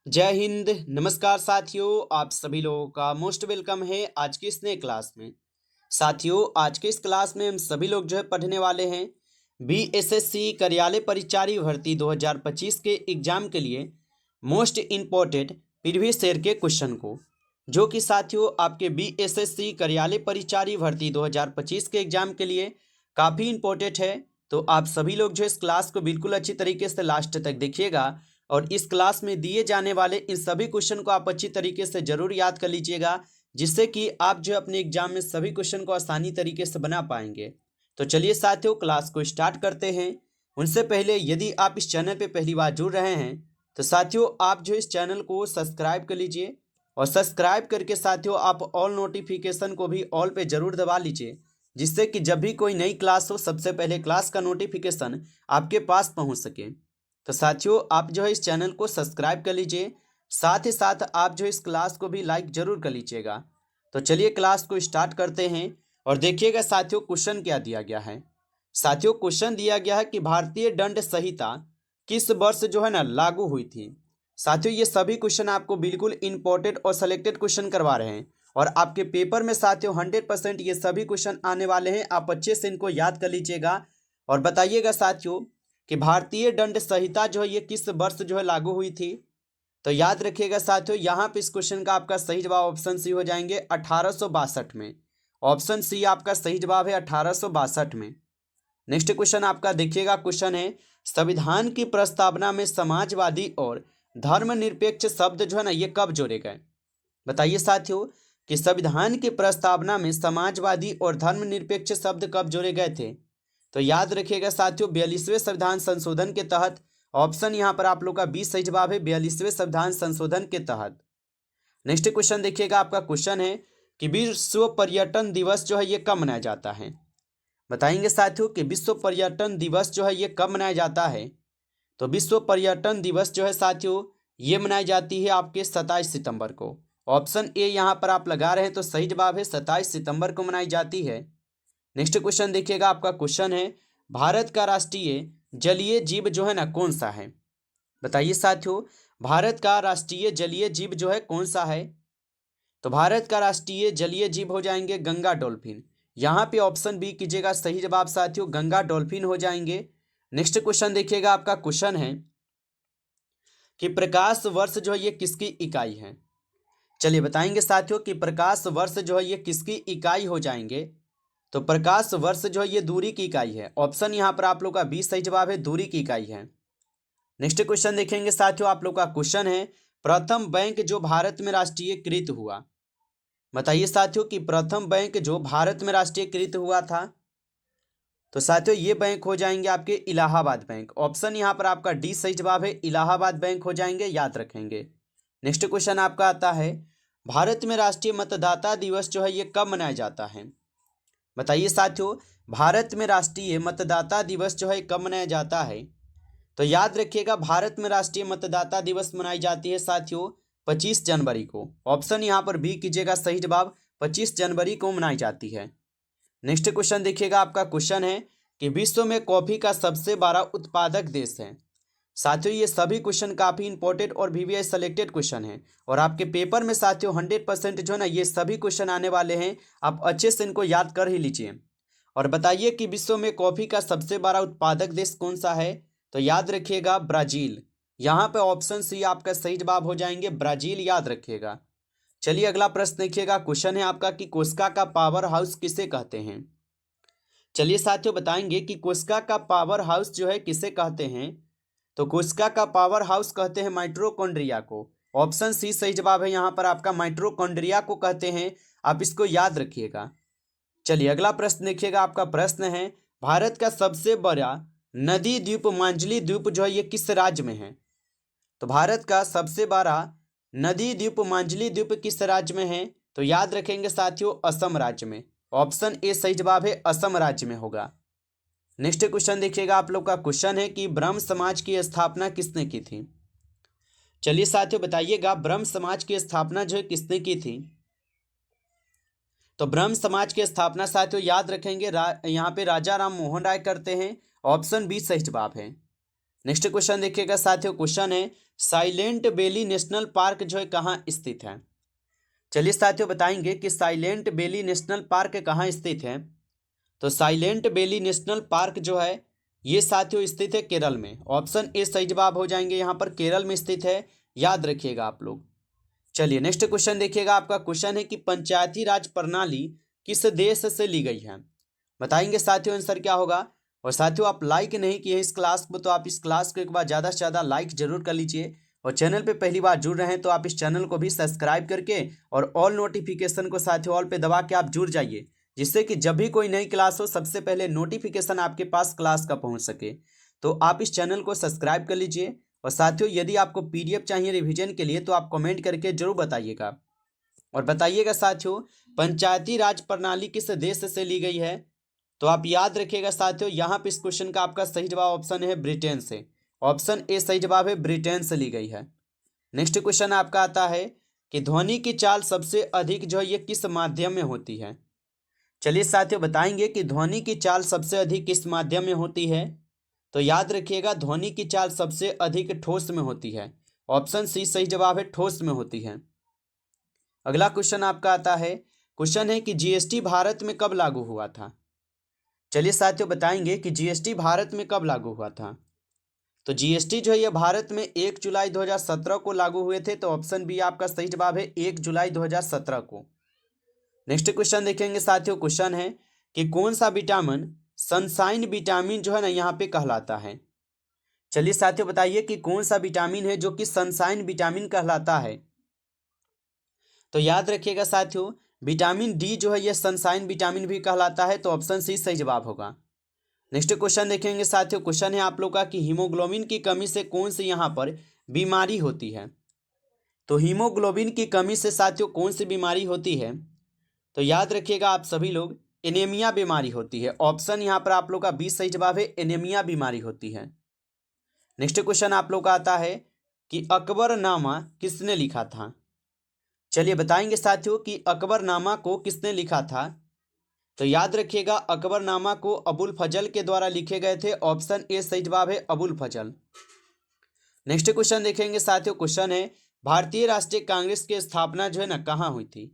जय हिंद। नमस्कार साथियों, आप सभी लोगों का मोस्ट वेलकम है आज की इस नए क्लास में। साथियों, आज के इस क्लास में हम सभी लोग जो है पढ़ने वाले हैं बीएसएससी कार्यालय परिचारी भर्ती 2025 के एग्जाम के लिए मोस्ट इम्पोर्टेंट प्रीवियस ईयर के क्वेश्चन को, जो कि साथियों आपके बीएसएससी कार्यालय परिचारी भर्ती 2025 के एग्जाम के लिए काफ़ी इम्पोर्टेंट है। तो आप सभी लोग जो इस क्लास को बिल्कुल अच्छी तरीके से लास्ट तक देखिएगा और इस क्लास में दिए जाने वाले इन सभी क्वेश्चन को आप अच्छी तरीके से जरूर याद कर लीजिएगा, जिससे कि आप जो अपने एग्जाम में सभी क्वेश्चन को आसानी तरीके से बना पाएंगे। तो चलिए साथियों, क्लास को स्टार्ट करते हैं। उनसे पहले यदि आप इस चैनल पे पहली बार जुड़ रहे हैं तो साथियों आप जो इस चैनल को सब्सक्राइब कर लीजिए और सब्सक्राइब करके साथियों आप ऑल नोटिफिकेशन को भी ऑल पे जरूर दबा लीजिए, जिससे कि जब भी कोई नई क्लास हो सबसे पहले क्लास का नोटिफिकेशन आपके पास पहुंच सके। तो साथियों आप जो है इस चैनल को सब्सक्राइब कर लीजिए, साथ ही साथ आप जो इस क्लास को भी लाइक जरूर कर लीजिएगा। तो चलिए क्लास को स्टार्ट करते हैं और देखिएगा साथियों क्वेश्चन क्या दिया गया है। साथियों क्वेश्चन दिया गया है कि भारतीय दंड संहिता किस वर्ष जो है ना लागू हुई थी। साथियों ये सभी क्वेश्चन आपको बिल्कुल इंपॉर्टेंट और सिलेक्टेड क्वेश्चन करवा रहे हैं और आपके पेपर में साथियों 100% ये सभी क्वेश्चन आने वाले हैं। आप अच्छे से इनको याद कर लीजिएगा और बताइएगा साथियों कि भारतीय दंड संहिता जो है ये किस वर्ष जो है लागू हुई थी। तो याद रखिएगा साथियों, यहाँ पे इस क्वेश्चन का आपका सही जवाब ऑप्शन सी हो जाएंगे 1862 में। ऑप्शन सी आपका सही जवाब है 1862 में। नेक्स्ट क्वेश्चन आपका देखिएगा, क्वेश्चन है संविधान की प्रस्तावना में समाजवादी और धर्मनिरपेक्ष शब्द जो है ना ये कब जोड़े गए। बताइए साथियों कि संविधान की प्रस्तावना में समाजवादी और धर्मनिरपेक्ष शब्द कब जोड़े गए थे। तो याद रखिएगा साथियों 42वें संविधान संशोधन के तहत। ऑप्शन यहाँ पर आप लोग का 20 सही जवाब है, 42वें संविधान संशोधन के तहत। नेक्स्ट क्वेश्चन देखिएगा, आपका क्वेश्चन है कि विश्व पर्यटन दिवस जो है ये कब मनाया जाता है। बताएंगे साथियों कि विश्व पर्यटन दिवस जो है ये कब मनाया जाता है। तो विश्व पर्यटन दिवस जो है साथियों ये मनाई जाती है आपके 27 सितंबर को। ऑप्शन ए यहाँ पर आप लगा रहे हैं तो सही जवाब है 27 सितंबर को मनाई जाती है। नेक्स्ट क्वेश्चन देखिएगा, आपका क्वेश्चन है भारत का राष्ट्रीय जलीय जीव जो है ना कौन सा है। बताइए साथियों भारत का राष्ट्रीय जलीय जीव जो है कौन सा है। तो भारत का राष्ट्रीय जलीय जीव हो जाएंगे गंगा डॉल्फिन। यहाँ पे ऑप्शन बी कीजिएगा सही जवाब साथियों, गंगा डॉल्फिन हो जाएंगे। नेक्स्ट क्वेश्चन देखिएगा, आपका क्वेश्चन है कि प्रकाश वर्ष जो है ये किसकी इकाई है। चलिए बताएंगे साथियों कि प्रकाश वर्ष जो है ये किसकी इकाई हो जाएंगे। तो प्रकाश वर्ष जो है ये दूरी की इकाई है। ऑप्शन यहाँ पर आप लोग का 20 सही जवाब है, दूरी की इकाई है। नेक्स्ट क्वेश्चन देखेंगे साथियों, आप लोग का क्वेश्चन है प्रथम बैंक जो भारत में राष्ट्रीयकृत हुआ। बताइए साथियों कि प्रथम बैंक जो भारत में राष्ट्रीयकृत हुआ था। तो साथियों ये बैंक हो जाएंगे आपके इलाहाबाद बैंक। ऑप्शन यहाँ पर आपका डी सही जवाब है, इलाहाबाद बैंक हो जाएंगे, याद रखेंगे। नेक्स्ट क्वेश्चन आपका आता है भारत में राष्ट्रीय मतदाता दिवस जो है ये कब मनाया जाता है। बताइए साथियों भारत में राष्ट्रीय मतदाता दिवस जो है कब मनाया जाता है। तो याद रखिएगा भारत में राष्ट्रीय मतदाता दिवस मनाई जाती है साथियों 25 जनवरी को। ऑप्शन यहाँ पर बी कीजिएगा सही जवाब, 25 जनवरी को मनाई जाती है। नेक्स्ट क्वेश्चन देखिएगा, आपका क्वेश्चन है कि विश्व में कॉफी का सबसे बड़ा उत्पादक देश है। साथियों ये सभी क्वेश्चन काफ़ी इंपॉर्टेंट और वीवीआई सेलेक्टेड क्वेश्चन है और आपके पेपर में साथियों 100% जो है ना ये सभी क्वेश्चन आने वाले हैं। आप अच्छे से इनको याद कर ही लीजिए और बताइए कि विश्व में कॉफ़ी का सबसे बड़ा उत्पादक देश कौन सा है। तो याद रखिएगा ब्राज़ील। यहाँ पे ऑप्शन सी आपका सही जवाब हो जाएंगे, ब्राज़ील, याद रखिएगा। चलिए अगला प्रश्न देखिएगा, क्वेश्चन है आपका कि कोस्का का पावर हाउस किसे कहते हैं। चलिए साथियों बताएंगे कि कोस्का का पावर हाउस जो है किसे कहते हैं। तो कोस्का का पावर हाउस कहते हैं माइटोकॉन्ड्रिया को। ऑप्शन सी सही जवाब है, यहाँ पर आपका माइटोकॉन्ड्रिया को कहते हैं, आप इसको याद रखिएगा। चलिए अगला प्रश्न देखिएगा, आपका प्रश्न है भारत का सबसे बड़ा नदी द्वीप मांझली द्वीप जो है ये किस राज्य में है। तो भारत का सबसे बड़ा नदी द्वीप मांझली द्वीप किस राज्य में है। तो याद रखेंगे साथियों असम राज्य में। ऑप्शन ए सही जवाब है, असम राज्य में होगा। नेक्स्ट क्वेश्चन देखिएगा, आप लोग का क्वेश्चन है कि ब्रह्म समाज की स्थापना किसने की थी। चलिए साथियों बताइएगा ब्रह्म समाज की स्थापना जो है किसने की थी। तो ब्रह्म समाज की स्थापना साथियों याद रखेंगे यहाँ पे राजा राम मोहन राय करते हैं। ऑप्शन बी सही जवाब है। नेक्स्ट क्वेश्चन देखिएगा साथियों, क्वेश्चन है साइलेंट वैली नेशनल पार्क जो है कहाँ स्थित है। चलिए साथियों बताएंगे कि साइलेंट वैली नेशनल पार्क कहाँ स्थित है। तो साइलेंट वैली नेशनल पार्क जो है ये साथियों स्थित है केरल में। ऑप्शन ए सही जवाब हो जाएंगे, यहाँ पर केरल में स्थित है, याद रखिएगा आप लोग। चलिए नेक्स्ट क्वेश्चन देखिएगा, आपका क्वेश्चन है कि पंचायती राज प्रणाली किस देश से ली गई है। बताएंगे साथियों आंसर क्या होगा। और साथियों आप लाइक नहीं किए इस क्लास को, तो आप इस क्लास को एक बार ज़्यादा से ज़्यादा लाइक जरूर कर लीजिए। और चैनल पे पहली बार जुड़ रहे हैं तो आप इस चैनल को भी सब्सक्राइब करके और ऑल नोटिफिकेशन को साथियों ऑल पे दबा के आप जुड़ जाइए, जिससे कि जब भी कोई नई क्लास हो सबसे पहले नोटिफिकेशन आपके पास क्लास का पहुंच सके। तो आप इस चैनल को सब्सक्राइब कर लीजिए। और साथियों यदि आपको पीडीएफ चाहिए रिवीजन के लिए तो आप कमेंट करके जरूर बताइएगा। और बताइएगा साथियों पंचायती राज प्रणाली किस देश से ली गई है। तो आप याद रखिएगा साथियों, यहाँ पे इस क्वेश्चन का आपका सही जवाब ऑप्शन है ब्रिटेन से। ऑप्शन ए सही जवाब है, ब्रिटेन से ली गई है। नेक्स्ट क्वेश्चन आपका आता है कि ध्वनि की चाल सबसे अधिक जो है ये किस माध्यम में होती है। चलिए साथियों बताएंगे कि ध्वनि की चाल सबसे अधिक किस माध्यम में होती है। तो याद रखिएगा ध्वनि की चाल सबसे अधिक ठोस में होती है। ऑप्शन सी सही जवाब है, ठोस में होती है। अगला क्वेश्चन आपका आता है, क्वेश्चन है कि जीएसटी भारत में कब लागू हुआ था। चलिए साथियों बताएंगे कि जीएसटी भारत में कब लागू हुआ था। तो जीएसटी जो है ये भारत में 1 जुलाई 2017 को लागू हुए थे। तो ऑप्शन बी आपका सही जवाब है, 1 जुलाई 2017 को। नेक्स्ट क्वेश्चन देखेंगे साथियों, क्वेश्चन है कि कौन सा विटामिन सनशाइन विटामिन जो है ना यहाँ पे कहलाता है। चलिए साथियों बताइए कि कौन सा विटामिन है जो कि सनशाइन विटामिन कहलाता है। तो याद रखिएगा साथियों विटामिन डी जो है यह सनशाइन विटामिन भी कहलाता है। तो ऑप्शन सी सही जवाब होगा। नेक्स्ट क्वेश्चन देखेंगे साथियों, क्वेश्चन है आप लोग का कि हीमोग्लोबिन की कमी से कौन सी यहाँ पर बीमारी होती है। तो हीमोग्लोबिन की कमी से साथियों कौन सी बीमारी होती है। तो याद रखिएगा आप सभी लोग, एनीमिया बीमारी होती है। ऑप्शन यहाँ पर आप लोग का 20 सही जवाब है, एनीमिया बीमारी होती है। नेक्स्ट क्वेश्चन आप लोग का आता है कि अकबरनामा किसने लिखा था। चलिए बताएंगे साथियों कि अकबरनामा को किसने लिखा था। तो याद रखिएगा अकबरनामा को अबुल फजल के द्वारा लिखे गए थे। ऑप्शन ए सही जवाब है, अबुल फजल। नेक्स्ट क्वेश्चन देखेंगे साथियों, क्वेश्चन है भारतीय राष्ट्रीय कांग्रेस की स्थापना जो है ना कहाँ हुई थी।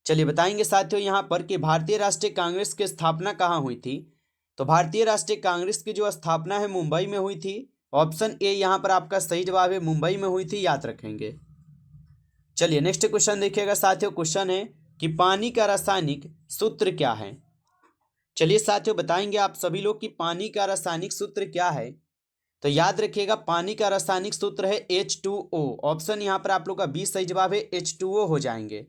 चलिए बताएंगे साथियों यहाँ पर कि भारतीय राष्ट्रीय कांग्रेस की स्थापना कहाँ हुई थी। तो भारतीय राष्ट्रीय कांग्रेस की जो स्थापना है मुंबई में हुई थी। ऑप्शन ए यहाँ पर आपका सही जवाब है, मुंबई में हुई थी, याद रखेंगे। चलिए नेक्स्ट क्वेश्चन देखिएगा साथियों, क्वेश्चन है कि पानी का रासायनिक सूत्र क्या है। चलिए साथियों बताएंगे आप सभी लोग कि पानी का रासायनिक सूत्र क्या है। तो याद रखिएगा पानी का रासायनिक सूत्र है H2O। ऑप्शन यहाँ पर आप लोग का 20 सही जवाब है, H2O हो जाएंगे।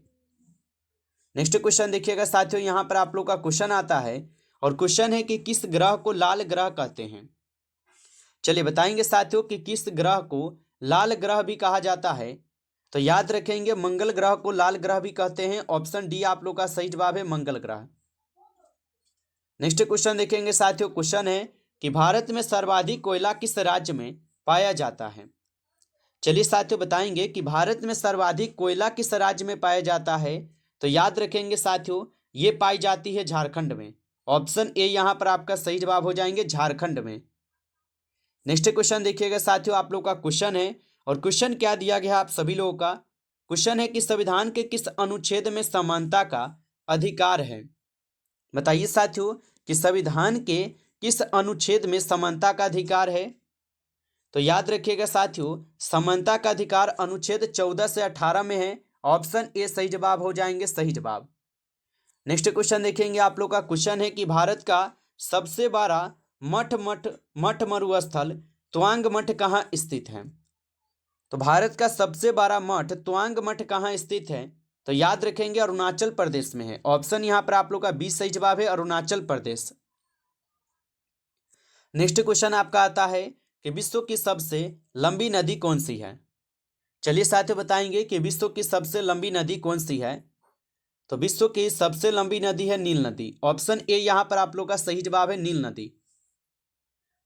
नेक्स्ट क्वेश्चन देखिएगा साथियों, यहाँ पर आप लोग का क्वेश्चन आता है और क्वेश्चन है कि किस ग्रह को लाल ग्रह कहते हैं। चलिए बताएंगे साथियों कि किस ग्रह को लाल ग्रह भी कहा जाता है। तो याद रखेंगे मंगल ग्रह को लाल ग्रह भी कहते हैं। ऑप्शन डी आप लोग का सही जवाब है, मंगल ग्रह। नेक्स्ट क्वेश्चन देखेंगे साथियों, क्वेश्चन है कि भारत में सर्वाधिक कोयला किस राज्य में पाया जाता है। चलिए साथियों बताएंगे कि भारत में सर्वाधिक कोयला किस राज्य में पाया जाता है। तो याद रखेंगे साथियों ये पाई जाती है झारखंड में। ऑप्शन ए यहाँ पर आपका सही जवाब हो जाएंगे, झारखंड में। नेक्स्ट क्वेश्चन देखिएगा साथियों, आप लोग का क्वेश्चन है और क्वेश्चन क्या दिया गया आप सभी लोगों का। क्वेश्चन है कि संविधान के किस अनुच्छेद में समानता का अधिकार है। बताइए साथियों कि संविधान के किस अनुच्छेद में समानता का अधिकार है। तो याद रखिएगा साथियों समानता का अधिकार अनुच्छेद 14 से 18 में है। ऑप्शन ए सही जवाब हो जाएंगे, सही जवाब। नेक्स्ट क्वेश्चन देखेंगे आप लोग का क्वेश्चन है कि भारत का सबसे बड़ा मठ मरुस्थल त्वांग मठ कहाँ स्थित है। तो भारत का सबसे बड़ा मठ त्वांग मठ कहाँ स्थित है। तो याद रखेंगे अरुणाचल प्रदेश में है। ऑप्शन यहाँ पर आप लोग का 20 सही जवाब है, अरुणाचल प्रदेश। नेक्स्ट क्वेश्चन आपका आता है कि विश्व की सबसे लंबी नदी कौन सी है। चलिए साथियों बताएंगे कि विश्व की सबसे लंबी नदी कौन सी है। तो विश्व की सबसे लंबी नदी है नील नदी। ऑप्शन ए यहाँ पर आप लोग का सही जवाब है, नील नदी।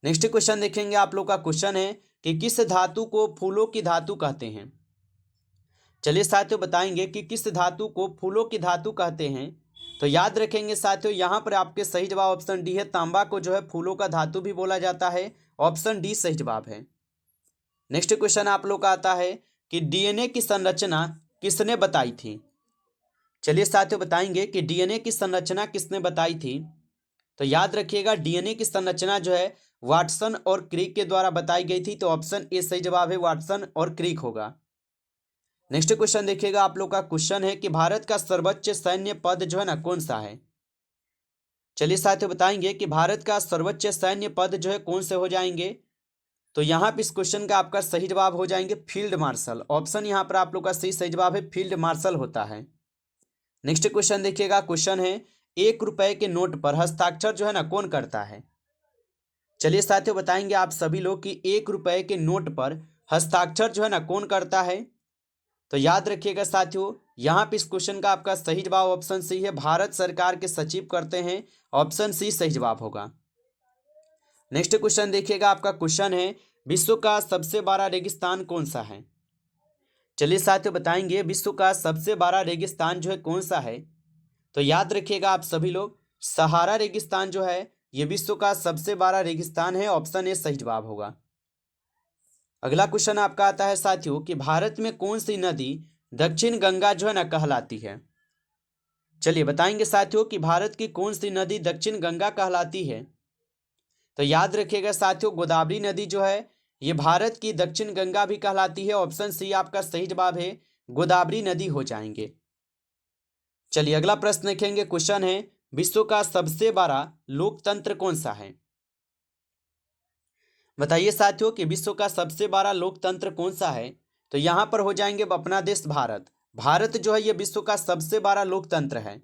नेक्स्ट क्वेश्चन देखेंगे आप लोग का क्वेश्चन है कि किस धातु को फूलों की धातु कहते हैं। चलिए साथियों बताएंगे कि किस धातु को फूलों की धातु कहते हैं। तो याद रखेंगे साथियों यहाँ पर आपके सही जवाब ऑप्शन डी है, तांबा को जो है फूलों का धातु भी बोला जाता है ऑप्शन डी सही जवाब है। नेक्स्ट क्वेश्चन आप लोग का आता है कि डीएनए की संरचना किसने बताई थी। चलिए साथियों बताएंगे कि डीएनए की संरचना किसने बताई थी। तो याद रखिएगा डीएनए की संरचना जो है वाटसन और क्रिक के द्वारा बताई गई थी। तो ऑप्शन ए सही जवाब है, वाटसन और क्रिक होगा। नेक्स्ट क्वेश्चन देखिएगा आप लोग का क्वेश्चन है कि भारत का सर्वोच्च सैन्य पद जो है ना कौन सा है। चलिए साथियों बताएंगे कि भारत का सर्वोच्च सैन्य पद जो है कौन से हो जाएंगे। तो यहाँ पे इस क्वेश्चन का आपका सही जवाब हो जाएंगे फील्ड मार्शल। ऑप्शन यहाँ पर आप लोग का सही जवाब है, फील्ड मार्शल होता है। नेक्स्ट क्वेश्चन देखिएगा, क्वेश्चन है 1 रुपए के नोट पर हस्ताक्षर जो है ना कौन करता है। चलिए साथियों बताएंगे आप सभी लोग कि 1 रुपए के नोट पर हस्ताक्षर जो है ना कौन करता है। तो याद रखिएगा साथियों यहाँ पे इस क्वेश्चन का आपका सही जवाब ऑप्शन सी है, भारत सरकार के सचिव करते हैं। ऑप्शन सी सही जवाब होगा। नेक्स्ट क्वेश्चन देखिएगा, आपका क्वेश्चन है विश्व का सबसे बड़ा रेगिस्तान कौन सा है। चलिए साथियों बताएंगे विश्व का सबसे बड़ा रेगिस्तान जो है कौन सा है। तो याद रखिएगा आप सभी लोग सहारा रेगिस्तान जो है ये विश्व का सबसे बड़ा रेगिस्तान है। ऑप्शन ए सही जवाब होगा। अगला क्वेश्चन आपका आता है साथियों कि भारत में कौन सी नदी दक्षिण गंगा जो है ना कहलाती है। चलिए बताएंगे साथियों कि भारत की कौन सी नदी दक्षिण गंगा कहलाती है। तो याद रखिएगा साथियों गोदावरी नदी जो है ये भारत की दक्षिण गंगा भी कहलाती है। ऑप्शन सी आपका सही जवाब है, गोदावरी नदी हो जाएंगे। चलिए अगला प्रश्न देखेंगे, क्वेश्चन है विश्व का सबसे बड़ा लोकतंत्र कौन सा है। बताइए साथियों कि विश्व का सबसे बड़ा लोकतंत्र कौन सा है। तो यहां पर हो जाएंगे अपना देश भारत। भारत जो है ये विश्व का सबसे बड़ा लोकतंत्र है।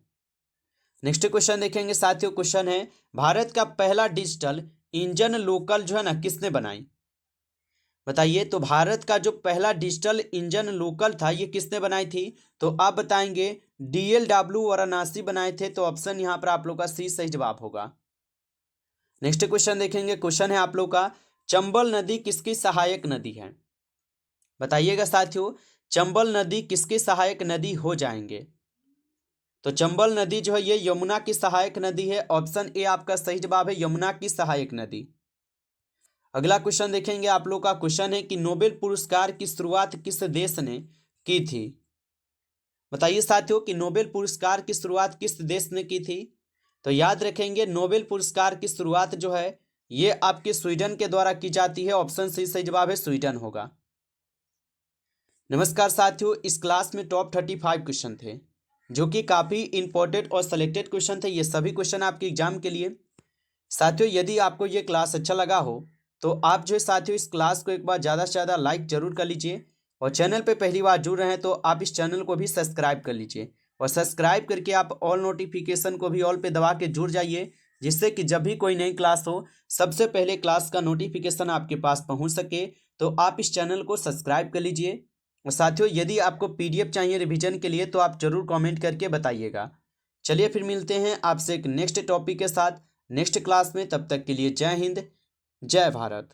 नेक्स्ट क्वेश्चन देखेंगे साथियों, क्वेश्चन है भारत का पहला डिजिटल इंजन लोकल जो है ना किसने बनाई। बताइए तो भारत का जो पहला डिजिटल इंजन लोकल था ये किसने बनाई थी। तो आप बताएंगे DLW वाराणसी बनाए थे। तो ऑप्शन यहाँ पर आप लोग का सी सही जवाब होगा। नेक्स्ट क्वेश्चन देखेंगे, क्वेश्चन है आप लोग का चंबल नदी किसकी सहायक नदी है। बताइएगा साथियों चंबल नदी किसकी सहायक नदी हो जाएंगे। तो चंबल नदी जो है ये यमुना की सहायक नदी है। ऑप्शन ए आपका सही जवाब है, यमुना की सहायक नदी। अगला क्वेश्चन देखेंगे आप लोग का, क्वेश्चन है कि नोबेल पुरस्कार की शुरुआत किस देश ने की थी। बताइए साथियों कि नोबेल पुरस्कार की शुरुआत किस देश ने की थी। तो याद रखेंगे नोबेल पुरस्कार की शुरुआत जो है ये आपके स्वीडन के द्वारा की जाती है। ऑप्शन सी सही जवाब है, स्वीडन होगा। नमस्कार साथियों, इस क्लास में टॉप 35 क्वेश्चन थे जो कि काफ़ी इंपॉर्टेंट और सेलेक्टेड क्वेश्चन थे। ये सभी क्वेश्चन आपके एग्जाम के लिए। साथियों यदि आपको ये क्लास अच्छा लगा हो तो आप जो है साथियों इस क्लास को एक बार ज़्यादा से ज़्यादा लाइक जरूर कर लीजिए। और चैनल पे पहली बार जुड़ रहे हैं तो आप इस चैनल को भी सब्सक्राइब कर लीजिए। और सब्सक्राइब करके आप ऑल नोटिफिकेशन को भी ऑल पे दबा के जुड़ जाइए, जिससे कि जब भी कोई नई क्लास हो सबसे पहले क्लास का नोटिफिकेशन आपके पास पहुँच सके। तो आप इस चैनल को सब्सक्राइब कर लीजिए। और साथियों यदि आपको PDF चाहिए रिवीजन के लिए तो आप ज़रूर कमेंट करके बताइएगा। चलिए फिर मिलते हैं आपसे एक नेक्स्ट टॉपिक के साथ नेक्स्ट क्लास में। तब तक के लिए जय हिंद, जय भारत।